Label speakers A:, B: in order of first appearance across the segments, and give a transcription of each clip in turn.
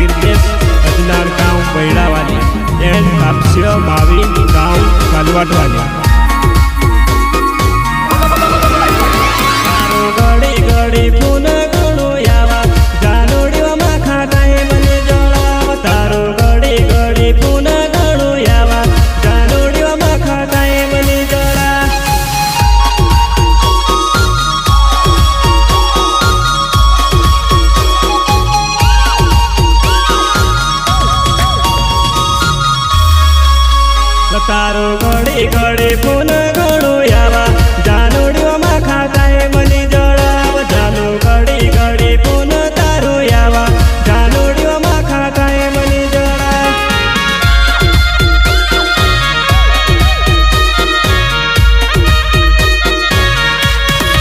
A: कीर्तेश अजनार गांव बैड़ा वाले एंड कापस्य मावी गांव कालवाट वाले गड़ी गड़ी पुन गणो यावा जानोड़ियो माखा काहे मने जळाव तारो गड़ी गड़ी पुन गणो यावा जानोड़ियो माखा काहे मने जळा तारो गड़ी गड़ी पुन गणो यावा जानोड़ियो माखा काहे मने जळाव जानो गड़ी गड़ी पुन तारो यावा जानोड़ियो माखा काहे मने जळा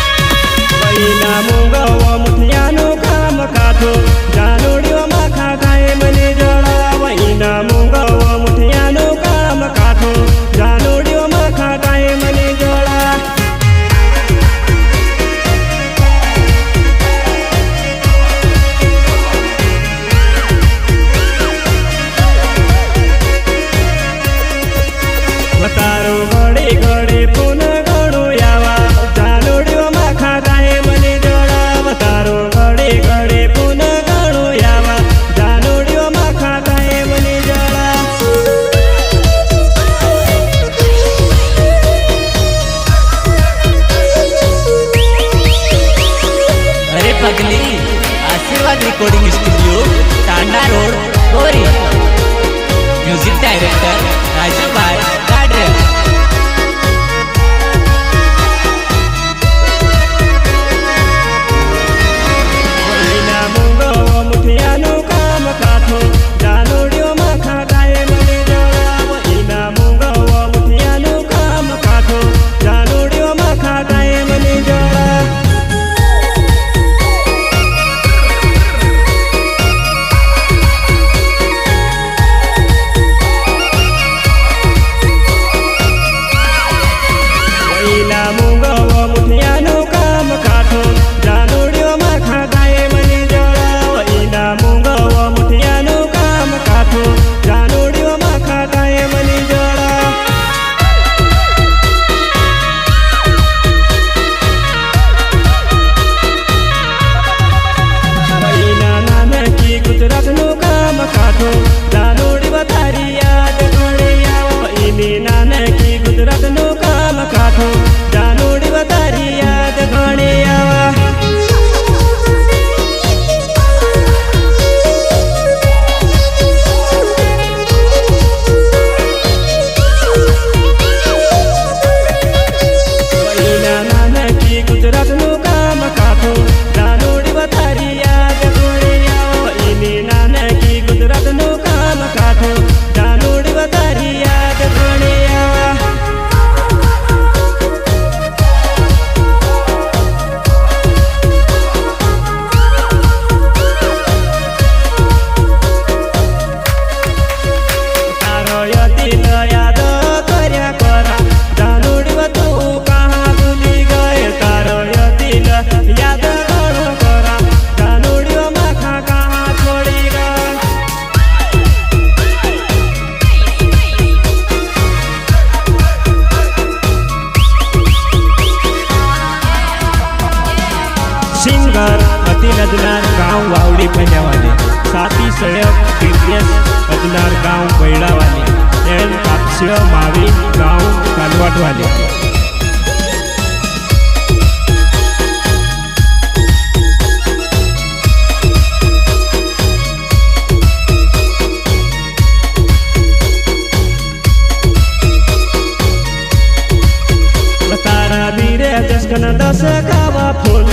A: बैना मुंगव मुठियानो काम काठो जानोड़ियो माखा काहे मने जळा बैना मुंगव मुठियानो काम काठो जानोड़ियो माखा काहे मने जळा तारो गड़ी गड़ी पुन गणो यावा जानोड़ियो माखा काहे मने जळा तारो गड़ी गड़ी पुन गणो यावा जानोड़ियो माखा काहे मने जळा
B: अरे पगली आशीर्वाद रिकॉर्डिंग स्टूडियो टांडा रोड गोरी म्यूजिक डायरेक्टर राजूभाई गाडरे
A: बैना मुंगव मुठियानो काम काठो जानोड़ियो माखा काहे मने जळा बैना मुंगव मुठियानो काम काठो जानोड़ियो माखा काहे मने जळा बैना मुंगव मुठियानो काम काठो जानोड़ियो माखा काहे मने जळा बैना मुंगव मुठियानो काम काठो जानोड़ियो माखा काहे मने जळा बैना नानकी गुजरातनो काम काठो जानोड़ी बतारी याद घणे आवा बैनी नानकी गुजरातनो काम काठो जानोड़ी बतारी याद घणे आवा बैना नानकी गुजरातनो काम काठो जानोड़ी बतारी याद घणे आवा बैनी नानकी गुजरातनो काम काठो जानोड़ी बतारी याद घणे आवा तारो यतिन याद कर्या करा जानोड़ी तू कहाँ भूली गए तारो यतिन याद घणो करा जानोड़ियो माखा कहाँ छोड़ी गए सिंगर अतिल अजनार गांव वावड़ी पंजा वाले साथी सड़क कीर्तेश अजनार गांव बैड़ा वाले एंड कापस्य मावी गांव कालवाट वाले तारा बीरे जस्कन दस गावा फूल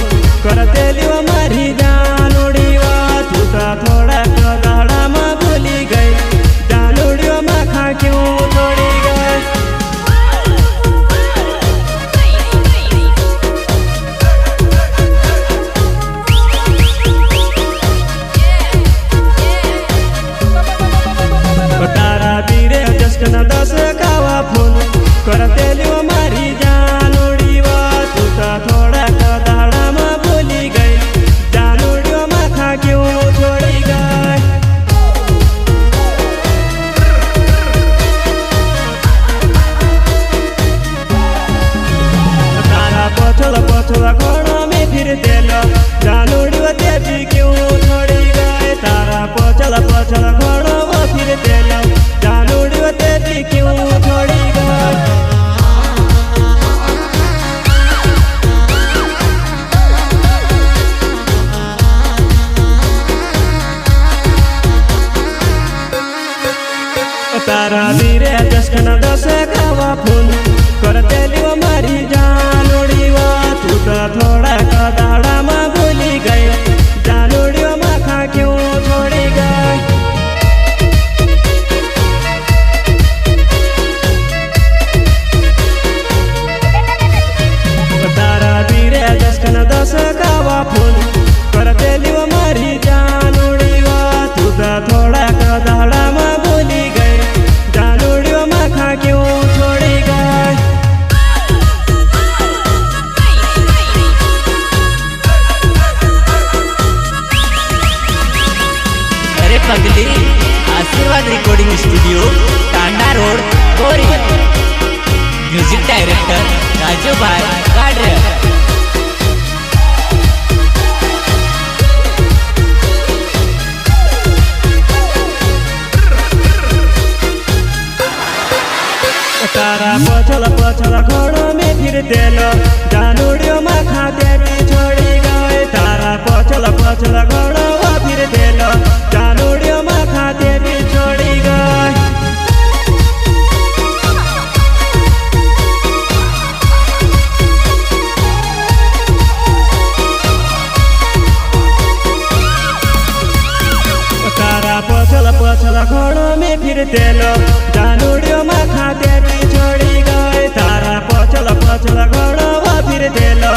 A: करते लिवा मारी जानोड़ियो तूता थोड़ा कदाड़ा में भूली गई जानोड़ियो माखा क्यों छोड़ी गई तारा बीरे जस्कन दस गावा फूल करते लिवा मारी जानोड़ियो तूता थोड़ा कदाड़ा में भूली गई जानोड़ियो माखा क्यों छोड़ी गई पछल घोड़ो वो फिर तेलो जानूड़ी वो तेरी क्यों छोड़ी गई। तारा धीरे जसकन दस खावा फोन करते लियो मारी जानूड़ी वो तू तो थोड़ा कदाड़ा में भूली गई जानूड़ी वो माखा क्यों छोड़ी गई। तारा धीरे जसकन दस खावा फोन करते लियो मारी जानूड़ी वो तू तो थोड़ा कदाड़ा में भूली गई क्यों छोड़ी गई।
B: अरे पगली आशीर्वाद रिकॉर्डिंग स्टूडियो टांडा रोड गोरी। म्यूजिक डायरेक्टर राजू भाई गाडरे।
A: तारा पछल पछल घोड़ो में फिर तेलो जानूड़ियों में खाते भी छोड़ी गए। तारा पछल पछल घोड़ो में फिर तेलो जानूड़ियों में खाते भी छोड़ी गए। तारा पछल पछल घोड़ो में फिर तेलो जानूड़ियों में खाते भी छोड़ी गए। तारा पछल पछल घोड़ो वो फिर तेलो